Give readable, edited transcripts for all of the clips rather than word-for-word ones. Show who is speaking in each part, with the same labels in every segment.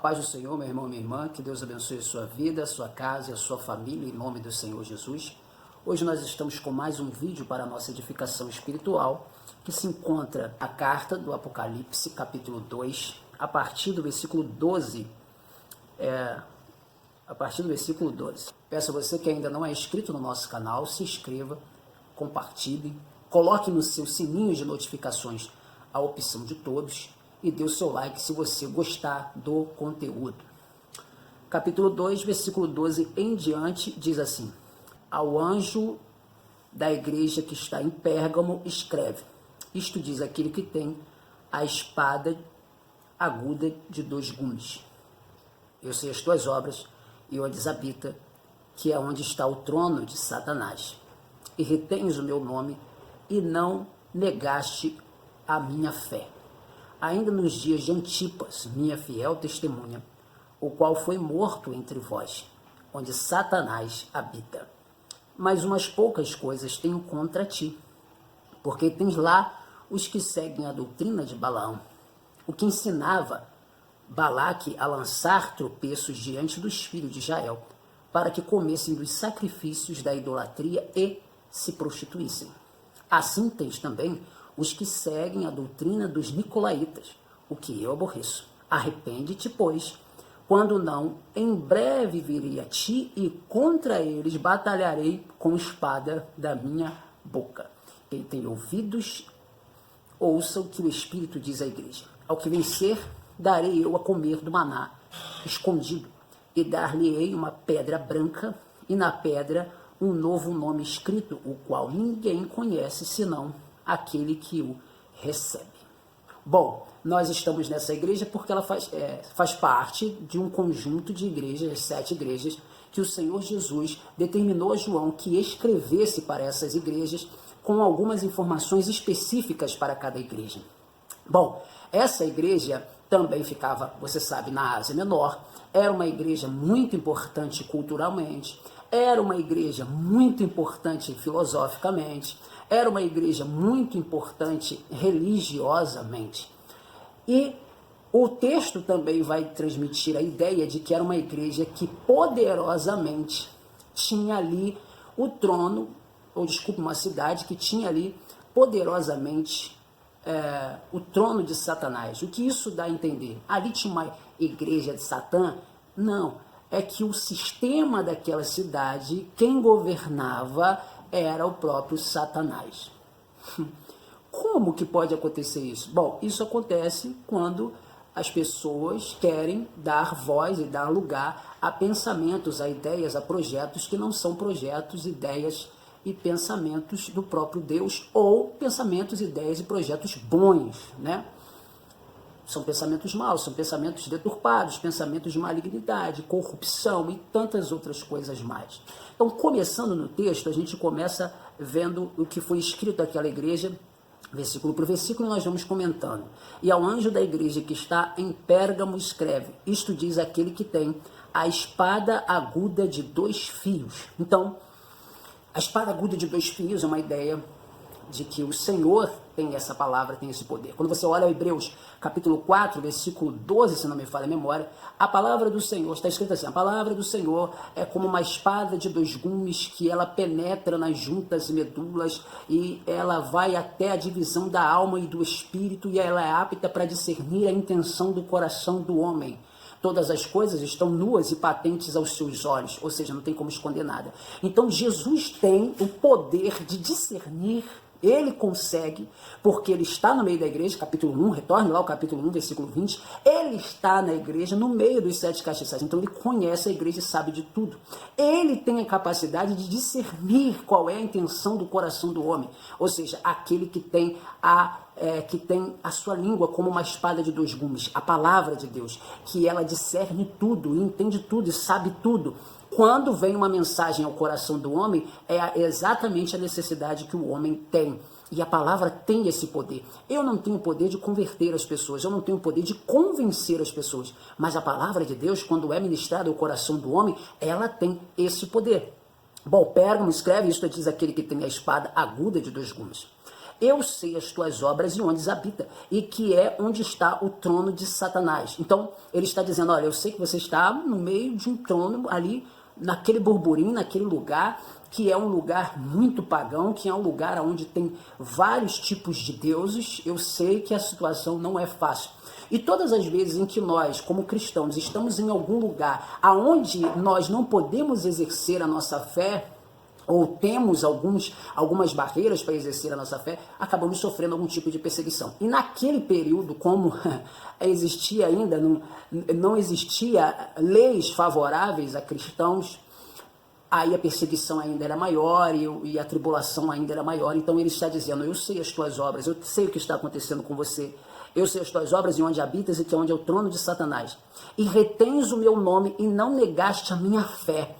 Speaker 1: paz do Senhor, meu irmão, minha irmã, que Deus abençoe a sua vida, a sua casa e a sua família, em nome do Senhor Jesus. Hoje nós estamos com mais um vídeo para a nossa edificação espiritual, que se encontra a carta do Apocalipse, capítulo 2, a partir do versículo 12. Peço a você que ainda não é inscrito no nosso canal, se inscreva, compartilhe, coloque no seu sininho de notificações a opção de todos e dê o seu like se você gostar do conteúdo. Capítulo 2, versículo 12 em diante, diz assim: ao anjo da igreja que está em Pérgamo, escreve: isto diz aquele que tem a espada aguda de 2 gumes. Eu sei as tuas obras e onde habita, que é onde está o trono de Satanás. E retens o meu nome e não negaste a minha fé. Ainda nos dias de Antipas, minha fiel testemunha, o qual foi morto entre vós, onde Satanás habita. Mas umas poucas coisas tenho contra ti, porque tens lá os que seguem a doutrina de Balaão, o que ensinava Balaque a lançar tropeços diante dos filhos de Israel, para que comessem dos sacrifícios da idolatria e se prostituíssem. Assim tens também os que seguem a doutrina dos nicolaítas, o que eu aborreço. Arrepende-te, pois, quando não, em breve virei a ti e contra eles batalharei com espada da minha boca. Quem tem ouvidos, ouça o que o Espírito diz à igreja. Ao que vencer, darei eu a comer do maná escondido, e dar-lhe-ei uma pedra branca, e na pedra um novo nome escrito, o qual ninguém conhece senão aquele que o recebe. Bom, nós estamos nessa igreja porque ela faz parte de um conjunto de igrejas, 7 igrejas, que o Senhor Jesus determinou a João que escrevesse para essas igrejas com algumas informações específicas para cada igreja. Bom, essa igreja também ficava, você sabe, na Ásia Menor, era uma igreja muito importante culturalmente, era uma igreja muito importante filosoficamente, era uma igreja muito importante religiosamente. E o texto também vai transmitir a ideia de que era uma igreja que poderosamente tinha ali o trono, uma cidade que tinha ali poderosamente o trono de Satanás. O que isso dá a entender? Ali tinha uma igreja de Satã? Não, é que o sistema daquela cidade, quem governava era o próprio Satanás. Como que pode acontecer isso? Bom, isso acontece quando as pessoas querem dar voz e dar lugar a pensamentos, a ideias, a projetos que não são projetos, ideias e pensamentos do próprio Deus, ou pensamentos, ideias e projetos bons, né? São pensamentos maus, são pensamentos deturpados, pensamentos de malignidade, corrupção e tantas outras coisas mais. Então, começando no texto, a gente começa vendo o que foi escrito àquela igreja, versículo por versículo, nós vamos comentando. E ao anjo da igreja que está em Pérgamo escreve: isto diz aquele que tem a espada aguda de 2 fios. Então, a espada aguda de 2 fios é uma ideia de que o Senhor tem essa palavra, tem esse poder. Quando você olha Hebreus capítulo 4, versículo 12, se não me falha a memória, a palavra do Senhor, está escrito assim: a palavra do Senhor é como uma espada de 2 gumes, que ela penetra nas juntas e medulas, e ela vai até a divisão da alma e do espírito, e ela é apta para discernir a intenção do coração do homem. Todas as coisas estão nuas e patentes aos seus olhos, ou seja, não tem como esconder nada. Então Jesus tem o poder de discernir. Ele consegue, porque ele está no meio da igreja, capítulo 1, retorne lá ao capítulo 1, versículo 20, ele está na igreja, no meio dos 7 castiçais, então ele conhece a igreja e sabe de tudo. Ele tem a capacidade de discernir qual é a intenção do coração do homem, ou seja, aquele que tem a sua língua como uma espada de 2 gumes, a palavra de Deus, que ela discerne tudo, entende tudo e sabe tudo. Quando vem uma mensagem ao coração do homem, é exatamente a necessidade que o homem tem. E a palavra tem esse poder. Eu não tenho o poder de converter as pessoas, eu não tenho o poder de convencer as pessoas. Mas a palavra de Deus, quando é ministrada ao coração do homem, ela tem esse poder. Bom, Pérgamo escreve, isto diz aquele que tem a espada aguda de 2 gumes. eu sei as tuas obras e onde habita, e que é onde está o trono de Satanás. Então, ele está dizendo, olha, eu sei que você está no meio de um trono ali, naquele burburinho, naquele lugar, que é um lugar muito pagão, que é um lugar onde tem vários tipos de deuses. Eu sei que a situação não é fácil. E todas as vezes em que nós, como cristãos, estamos em algum lugar aonde nós não podemos exercer a nossa fé, ou temos algumas barreiras para exercer a nossa fé, acabamos sofrendo algum tipo de perseguição. E naquele período, como existia ainda, não existia leis favoráveis a cristãos, aí a perseguição ainda era maior e a tribulação ainda era maior. Então ele está dizendo, eu sei as tuas obras, eu sei o que está acontecendo com você, eu sei as tuas obras e onde habitas e que é onde é o trono de Satanás. E retens o meu nome e não negaste a minha fé.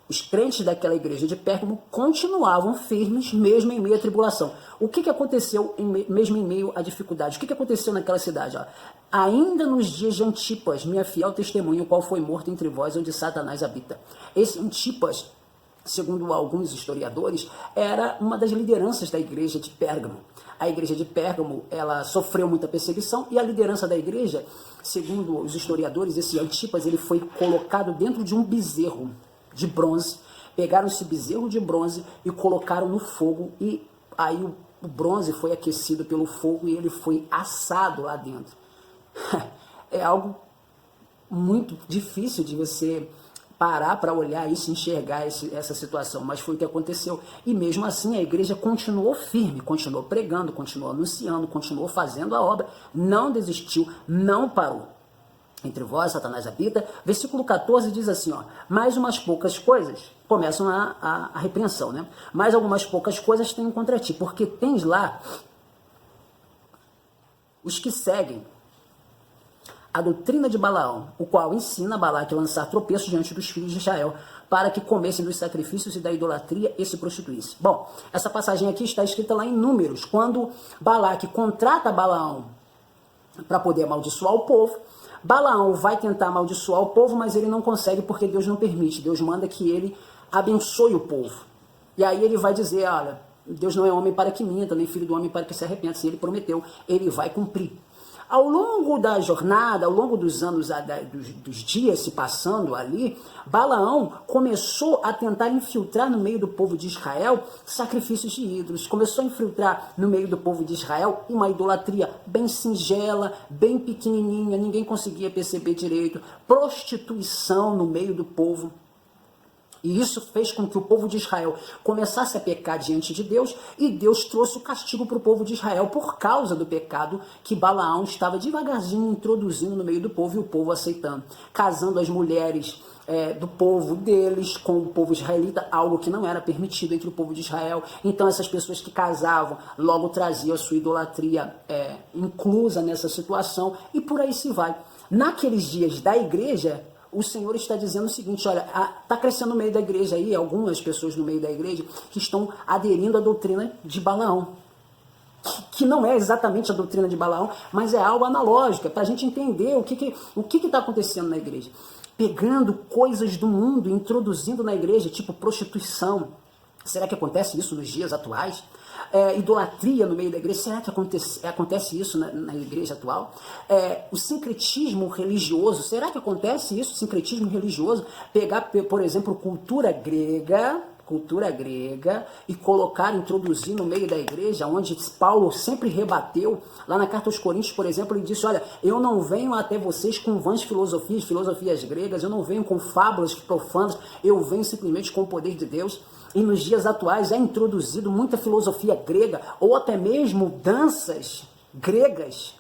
Speaker 1: Os crentes daquela igreja de Pérgamo continuavam firmes mesmo em meio à tribulação. O que aconteceu mesmo em meio à dificuldade? O que aconteceu naquela cidade? Ó? Ainda nos dias de Antipas, minha fiel testemunha, o qual foi morto entre vós, onde Satanás habita. Esse Antipas, segundo alguns historiadores, era uma das lideranças da igreja de Pérgamo. A igreja de Pérgamo, ela sofreu muita perseguição e a liderança da igreja, segundo os historiadores, esse Antipas, ele foi colocado dentro de um bezerro de bronze. Pegaram esse bezerro de bronze e colocaram no fogo, e aí o bronze foi aquecido pelo fogo e ele foi assado lá dentro. É algo muito difícil de você parar para olhar isso, enxergar essa situação, mas foi o que aconteceu. E mesmo assim a igreja continuou firme, continuou pregando, continuou anunciando, continuou fazendo a obra, não desistiu, não parou. Entre vós, Satanás habita. Versículo 14 diz assim, ó, mais umas poucas coisas, começam a repreensão, né? Mais algumas poucas coisas tenho contra ti, porque tens lá os que seguem a doutrina de Balaão, o qual ensina a Balaque a lançar tropeço diante dos filhos de Israel, para que comessem dos sacrifícios e da idolatria e se prostituíssem. Bom, essa passagem aqui está escrita lá em Números, quando Balaque contrata Balaão para poder amaldiçoar o povo. Balaão vai tentar amaldiçoar o povo, mas ele não consegue porque Deus não permite. Deus manda que ele abençoe o povo. E aí ele vai dizer, olha, Deus não é homem para que minta, nem filho do homem para que se arrependa. Se ele prometeu, ele vai cumprir. Ao longo da jornada, ao longo dos anos, dos dias se passando ali, Balaão começou a tentar infiltrar no meio do povo de Israel sacrifícios de ídolos. Começou a infiltrar no meio do povo de Israel uma idolatria bem singela, bem pequenininha, ninguém conseguia perceber direito. Prostituição no meio do povo. E isso fez com que o povo de Israel começasse a pecar diante de Deus, e Deus trouxe o castigo para o povo de Israel por causa do pecado que Balaão estava devagarzinho introduzindo no meio do povo, e o povo aceitando, casando as mulheres do povo deles com o povo israelita, algo que não era permitido entre o povo de Israel. Então essas pessoas que casavam logo traziam a sua idolatria inclusa nessa situação, e por aí se vai. Naqueles dias da igreja, o Senhor está dizendo o seguinte, olha, está crescendo no meio da igreja aí, algumas pessoas no meio da igreja que estão aderindo à doutrina de Balaão, que não é exatamente a doutrina de Balaão, mas é algo analógico, para a gente entender o que está acontecendo na igreja. Pegando coisas do mundo e introduzindo na igreja, tipo prostituição. Será que acontece isso nos dias atuais? Idolatria no meio da igreja, será que acontece isso na igreja atual? O sincretismo religioso, será que acontece isso, sincretismo religioso? Pegar, por exemplo, cultura grega e introduzir no meio da igreja, onde Paulo sempre rebateu. Lá na carta aos Coríntios, por exemplo, ele disse, olha, eu não venho até vocês com vãs filosofias gregas, eu não venho com fábulas profanas, eu venho simplesmente com o poder de Deus. E nos dias atuais é introduzido muita filosofia grega, ou até mesmo danças gregas,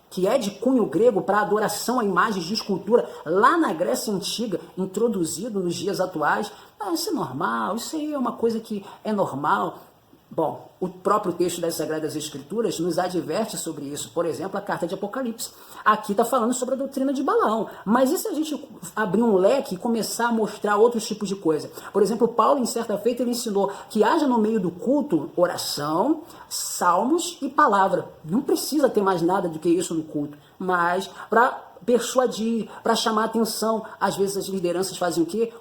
Speaker 1: que é de cunho grego para adoração a imagens de escultura, lá na Grécia Antiga, introduzido nos dias atuais. Isso é normal, isso aí é uma coisa que é normal. Bom, o próprio texto das Sagradas Escrituras nos adverte sobre isso. Por exemplo, a carta de Apocalipse. Aqui está falando sobre a doutrina de Balaão. Mas e se a gente abrir um leque e começar a mostrar outros tipos de coisa? Por exemplo, Paulo, em certa feita, ele ensinou que haja no meio do culto oração, salmos e palavra. Não precisa ter mais nada do que isso no culto. Mas para persuadir, para chamar atenção. Às vezes as lideranças fazem o quê?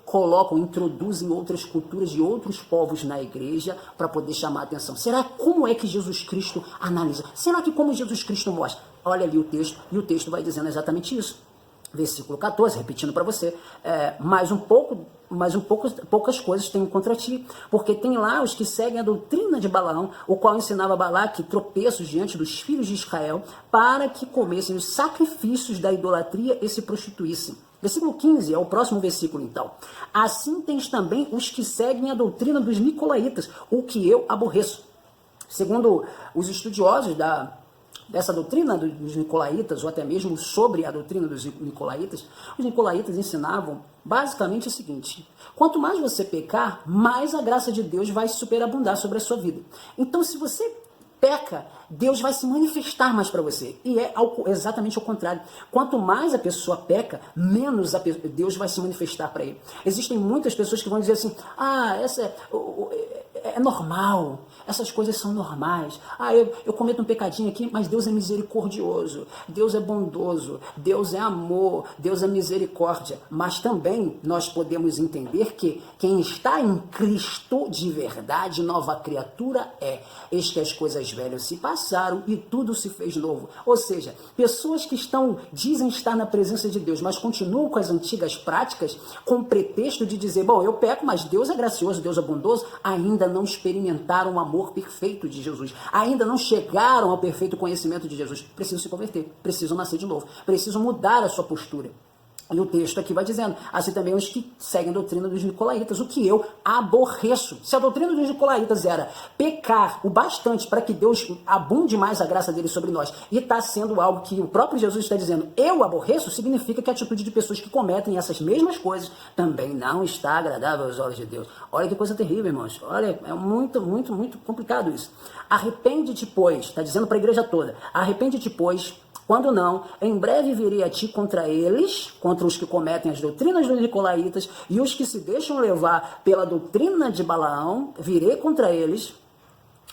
Speaker 1: Introduzem outras culturas de outros povos na igreja para poder chamar atenção. Será como é que Jesus Cristo analisa? Será que como Jesus Cristo mostra? Olha ali o texto, e o texto vai dizendo exatamente isso. Versículo 14, repetindo para você, poucas coisas tenho contra ti, porque tem lá os que seguem a doutrina de Balaão, o qual ensinava Balaque tropeços diante dos filhos de Israel, para que comessem os sacrifícios da idolatria e se prostituíssem. Versículo 15 é o próximo versículo, então. Assim tens também os que seguem a doutrina dos nicolaítas, o que eu aborreço. Segundo os estudiosos dessa doutrina dos nicolaítas, ou até mesmo sobre a doutrina dos nicolaítas, os nicolaítas ensinavam basicamente o seguinte: quanto mais você pecar, mais a graça de Deus vai superabundar sobre a sua vida. Então, se você peca, Deus vai se manifestar mais para você. E é exatamente o contrário. Quanto mais a pessoa peca, menos Deus vai se manifestar para ele. Existem muitas pessoas que vão dizer assim: essa é normal, essas coisas são normais. Eu cometo um pecadinho aqui, mas Deus é misericordioso, Deus é bondoso, Deus é amor, Deus é misericórdia. Mas também nós podemos entender que quem está em Cristo de verdade, nova criatura é. Eis que as coisas velhas se passaram e tudo se fez novo. Ou seja, pessoas que dizem estar na presença de Deus, mas continuam com as antigas práticas, com pretexto de dizer: bom, eu peco, mas Deus é gracioso, Deus é bondoso, ainda não experimentaram o amor perfeito de Jesus, ainda não chegaram ao perfeito conhecimento de Jesus. Precisam se converter, precisam nascer de novo, precisam mudar a sua postura. E o texto aqui vai dizendo: assim também os que seguem a doutrina dos nicolaítas, o que eu aborreço. Se a doutrina dos nicolaítas era pecar o bastante para que Deus abunde mais a graça dele sobre nós, e está sendo algo que o próprio Jesus está dizendo, eu aborreço, significa que a atitude de pessoas que cometem essas mesmas coisas também não está agradável aos olhos de Deus. Olha que coisa terrível, irmãos. Olha, é muito, muito, muito complicado isso. Arrepende-te, pois, está dizendo para a igreja toda, arrepende-te, pois, quando não, em breve virei a ti contra eles, contra os que cometem as doutrinas dos nicolaítas e os que se deixam levar pela doutrina de Balaão, virei contra eles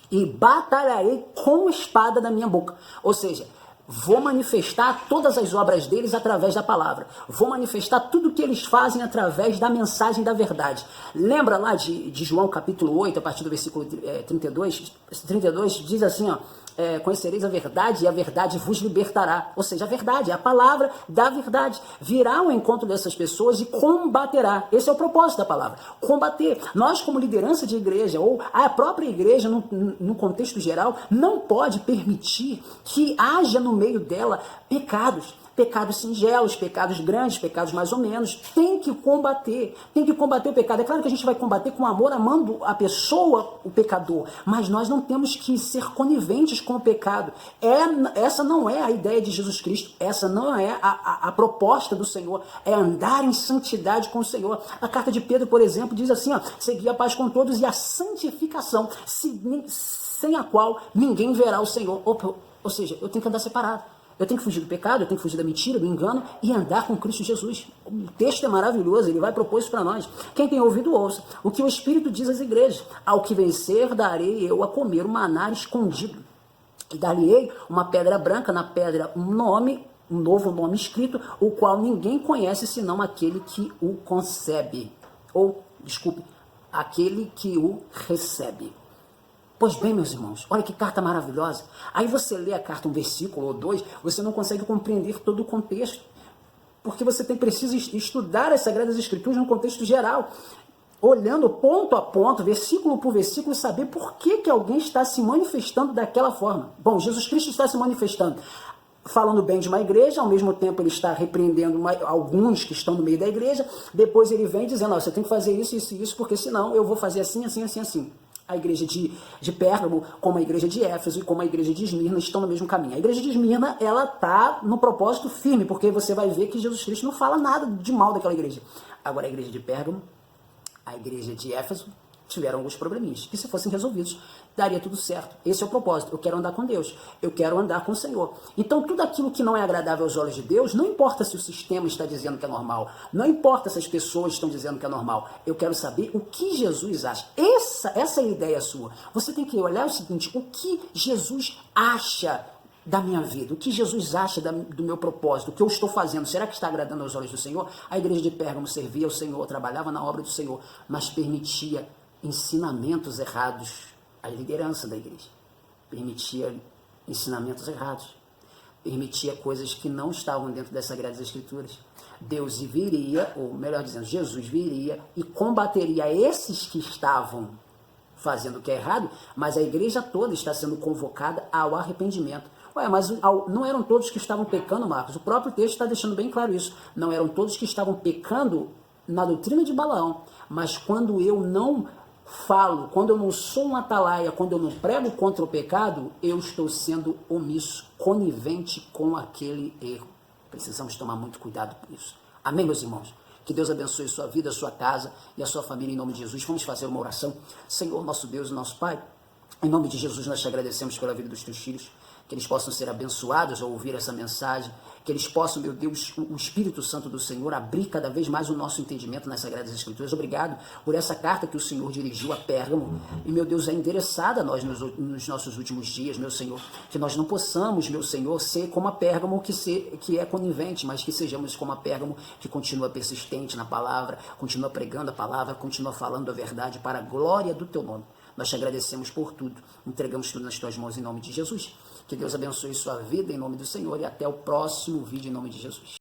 Speaker 1: e batalharei com espada da minha boca. Ou seja, vou manifestar todas as obras deles através da palavra. Vou manifestar tudo o que eles fazem através da mensagem da verdade. Lembra lá de João capítulo 8, a partir do versículo 32 diz assim, ó: conhecereis a verdade e a verdade vos libertará. Ou seja, a verdade, a palavra da verdade. Virá ao encontro dessas pessoas e combaterá. Esse é o propósito da palavra. Combater. Nós, como liderança de igreja, ou a própria igreja, no contexto geral, não pode permitir que haja no meio dela pecados. Pecados singelos, pecados grandes, pecados mais ou menos. Tem que combater o pecado. É claro que a gente vai combater com amor, amando a pessoa, o pecador, mas nós não temos que ser coniventes com o pecado. Essa não é a ideia de Jesus Cristo, essa não é a proposta do Senhor, é andar em santidade com o Senhor. A carta de Pedro, por exemplo, diz assim, ó: segui a paz com todos e a santificação, sem a qual ninguém verá o Senhor. Ou seja, eu tenho que andar separado. Eu tenho que fugir do pecado, eu tenho que fugir da mentira, do engano e andar com Cristo Jesus. O texto é maravilhoso, ele vai propor isso para nós. Quem tem ouvido, ouça. O que o Espírito diz às igrejas: ao que vencer, darei eu a comer um maná escondido. E dar-lhe-ei uma pedra branca, na pedra um novo nome escrito, o qual ninguém conhece senão aquele que o concebe. Aquele que o recebe. Pois bem, meus irmãos, olha que carta maravilhosa. Aí você lê a carta, um versículo ou dois, você não consegue compreender todo o contexto, porque você precisa estudar as Sagradas Escrituras no contexto geral, olhando ponto a ponto, versículo por versículo, e saber por que alguém está se manifestando daquela forma. Bom, Jesus Cristo está se manifestando falando bem de uma igreja, ao mesmo tempo ele está repreendendo alguns que estão no meio da igreja, depois ele vem dizendo: você tem que fazer isso, isso e isso, porque senão eu vou fazer assim, assim, assim, assim. A igreja de Pérgamo, como a igreja de Éfeso e como a igreja de Esmirna estão no mesmo caminho. A igreja de Esmirna, ela está no propósito firme, porque você vai ver que Jesus Cristo não fala nada de mal daquela igreja. Agora, a igreja de Pérgamo, a igreja de Éfeso, tiveram alguns probleminhas, que se fossem resolvidos, daria tudo certo. Esse é o propósito. Eu quero andar com Deus. Eu quero andar com o Senhor. Então, tudo aquilo que não é agradável aos olhos de Deus, não importa se o sistema está dizendo que é normal, não importa se as pessoas estão dizendo que é normal, eu quero saber o que Jesus acha. Essa é a ideia sua. Você tem que olhar o seguinte: o que Jesus acha da minha vida? O que Jesus acha do meu propósito? O que eu estou fazendo? Será que está agradando aos olhos do Senhor? A igreja de Pérgamo servia ao Senhor, trabalhava na obra do Senhor, mas permitia ensinamentos errados. A liderança da igreja permitia ensinamentos errados, permitia coisas que não estavam dentro das Sagradas Escrituras. Deus viria, ou melhor dizendo, Jesus viria e combateria esses que estavam fazendo o que é errado, mas a igreja toda está sendo convocada ao arrependimento. Ué, mas não eram todos que estavam pecando, Marcos? O próprio texto está deixando bem claro isso. Não eram todos que estavam pecando na doutrina de Balaão, mas quando eu não falo, quando eu não sou um atalaia, quando eu não prego contra o pecado, eu estou sendo omisso, conivente com aquele erro. Precisamos tomar muito cuidado com isso. Amém, meus irmãos? Que Deus abençoe sua vida, sua casa e a sua família em nome de Jesus. Vamos fazer uma oração. Senhor, nosso Deus e nosso Pai, em nome de Jesus nós te agradecemos pela vida dos teus filhos, que eles possam ser abençoados ao ouvir essa mensagem, que eles possam, meu Deus, o Espírito Santo do Senhor abrir cada vez mais o nosso entendimento nas Sagradas Escrituras. Obrigado por essa carta que o Senhor dirigiu a Pérgamo e, meu Deus, é endereçada a nós nos nossos últimos dias, meu Senhor, que nós não possamos, meu Senhor, ser como a Pérgamo que é conivente, mas que sejamos como a Pérgamo que continua persistente na palavra, continua pregando a palavra, continua falando a verdade para a glória do teu nome. Nós te agradecemos por tudo, entregamos tudo nas tuas mãos em nome de Jesus. Que Deus abençoe sua vida em nome do Senhor e até o próximo vídeo em nome de Jesus.